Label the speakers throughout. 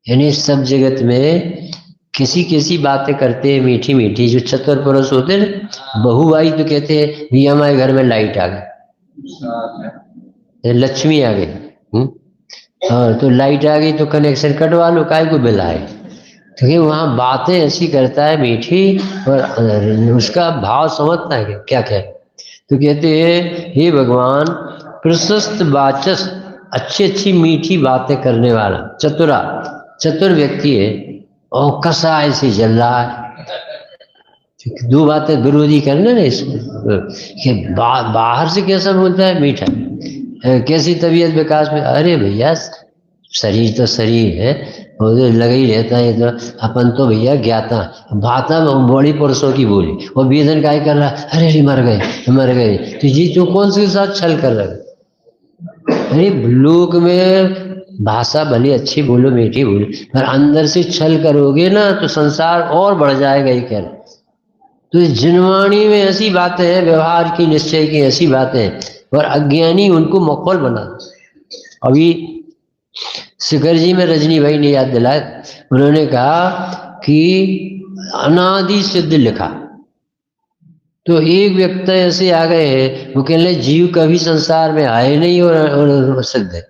Speaker 1: यानी सब जगत में किसी किसी बातें करते हैं मीठी मीठी। जो चतुर पुरुष होते हैं, बहू आई तो कहते हैं भी हमारे घर में लाइट आ गई, लक्ष्मी आ गई। हाँ, तो लाइट आ गई तो कनेक्शन कटवा लो, काय को बिल आए। क्योंकि वहां बातें ऐसी करता है मीठी, और उसका भाव समझता है क्या क्या। तो कहते हैं हे भगवान, प्रशस्त वाचस, अच्छी अच्छी मीठी बातें करने वाला चतुरा, चतुर व्यक्ति है, और कसा ऐसे जल रहा है। दो बातें विरोधी करने ना इसको कि बाहर से कैसा बोलता है मीठा, कैसी तबीयत विकास में। अरे भैया, शरीर तो शरीर है, और लगा ही रहता है। तो अपन तो भैया ज्ञाता भाता बड़ी पुरुषों की बोली, और वेदन काय कर रहा, अरे अरे मर गए मर गए। तो ये तो कौन से साथ छल कर रहे। अरे लोक में भाषा भले अच्छी बोलो मीठी बोलो, पर अंदर से छल करोगे ना तो संसार और बढ़ जाएगा ही। क्या तो जिनवाणी में ऐसी बातें हैं, व्यवहार की निश्चय की ऐसी बातें, और अज्ञानी उनको मखौल बना। अभी शिखर जी में रजनी भाई ने याद दिलाया, उन्होंने कहा कि अनादि सिद्ध लिखा। तो एक व्यक्ति ऐसे आ गए हैं, वो कहने जीव कभी संसार में आए नहीं और सिद्ध है।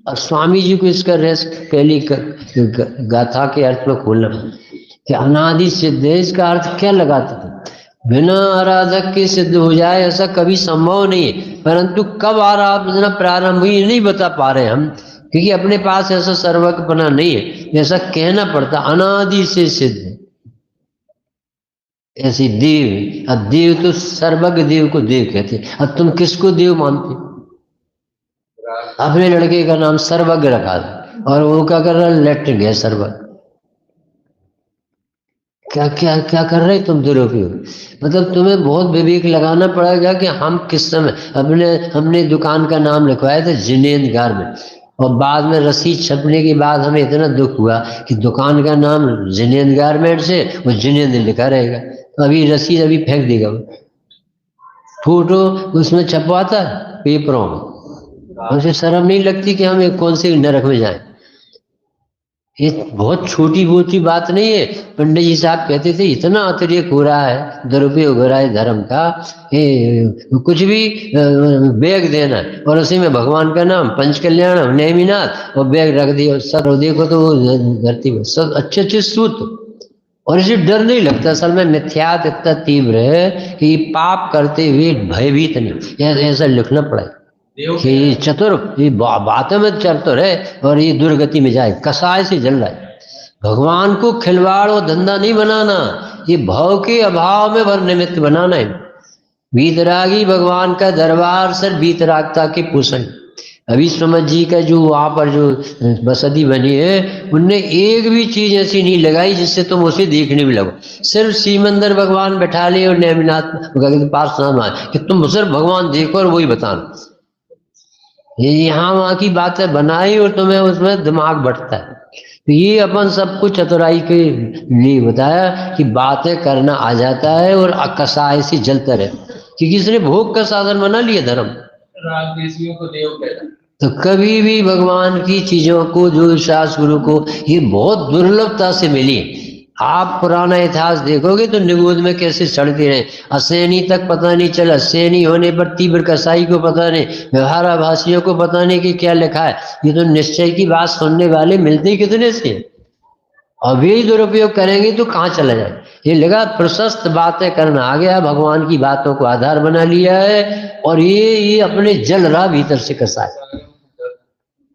Speaker 1: अब स्वामी जी को इसका रहस्य पहली गाथा के अर्थ में खोलना कि अनादि सिद्ध है, इसका अर्थ क्या लगाते थे। बिना आराधक के सिद्ध हो जाए ऐसा कभी संभव नहीं है, परंतु कब आराधना प्रारंभ हुई नहीं बता पा रहे हम, क्योंकि अपने पास ऐसा सर्वज्ञपना नहीं है। ऐसा कहना पड़ता अनादि से सिद्ध है। ऐसी देव, अब देव तो सर्वज्ञ देव को देव कहते। अब तुम किसको देव मानते। अपने लड़के का नाम सर्वज्ञ रखा और वो क्या कर रहा है, लेफ्टिंग है सर्वज्ञ। क्या क्या क्या कर रहे तुम दुरुपयोग। मतलब तुम्हें बहुत विवेक लगाना पड़ेगा कि हम किस समय हमने दुकान का नाम लिखवाया था जिनेंद्र गारमेंट, और बाद में रसीद छपने के बाद हमें इतना दुख हुआ कि दुकान का नाम जिनेंद्र गारमेंट से वो जिनेंद्र लिखा रहेगा। तो अभी रसीद अभी फेंक देगा वो। फोटो उसमें छपवाता पेपरों में, उसे शर्म नहीं लगती कि हम कौन से नरक में जाएं। ये बहुत छोटी मोटी बात नहीं है। पंडित जी साहब कहते थे इतना अतिरेक हो रहा है, दुरुपयोग हो रहा है धर्म का, कुछ भी बैग देना और उसी में भगवान का नाम पंच कल्याण नेमिनाथ और बैग रख दिया सब। देखो तो धरती में सब अच्छे अच्छे सूत्र, और इसे डर नहीं लगता। असल में मिथ्यात इतना तीव्र है कि पाप करते हुए भयभीत नहीं, ऐसा लिखना पड़ा कि चतुर ये बातों में चतुर है और ये दुर्गति में जाए, कसाय से जल रहा है। भगवान को खिलवाड़ और धंधा नहीं बनाना, ये भाव के अभाव में वर निमित्त बनाना है। वीतरागी भगवान का दरबार सर वीतरागता के पोषण। अभी समझ जी का जो वहां पर जो बसती बनी है, उनने एक भी चीज ऐसी नहीं लगाई जिससे तुम उसे देखने में लगो। सिर्फ सीमंदर भगवान बैठा ले और नेमिनाथ पास नाम आए कि तुम सिर्फ भगवान देखो और वही बताना। ये यहाँ वहां की बातें बनाई और तुम्हें उसमें दिमाग बढ़ता है। तो ये अपन सबको चतुराई के लिए बताया कि बातें करना आ जाता है और कसाय से जलता रहे, क्योंकि इसने भोग का साधन बना लिया धर्म। रागद्वेषियों को देव कहता। तो कभी भी भगवान की चीजों को, जो शास्त्र गुरु को, ये बहुत दुर्लभता से मिली। आप पुराना इतिहास देखोगे तो निगोद में कैसे सड़ते रहे, असैनी तक पता नहीं चला, सैनी होने पर तीव्र कसाई को पता नहीं, व्यवहाराभासियों को पता नहीं कि क्या लिखा है। ये तो निश्चय की बात सुनने वाले मिलते ही कितने से। अभी दुरुपयोग करेंगे तो कहाँ चला जाए। ये लगा प्रशस्त बातें करना आ गया, भगवान की बातों को आधार बना लिया है, और ये अपने जल रहा भीतर से कसाई।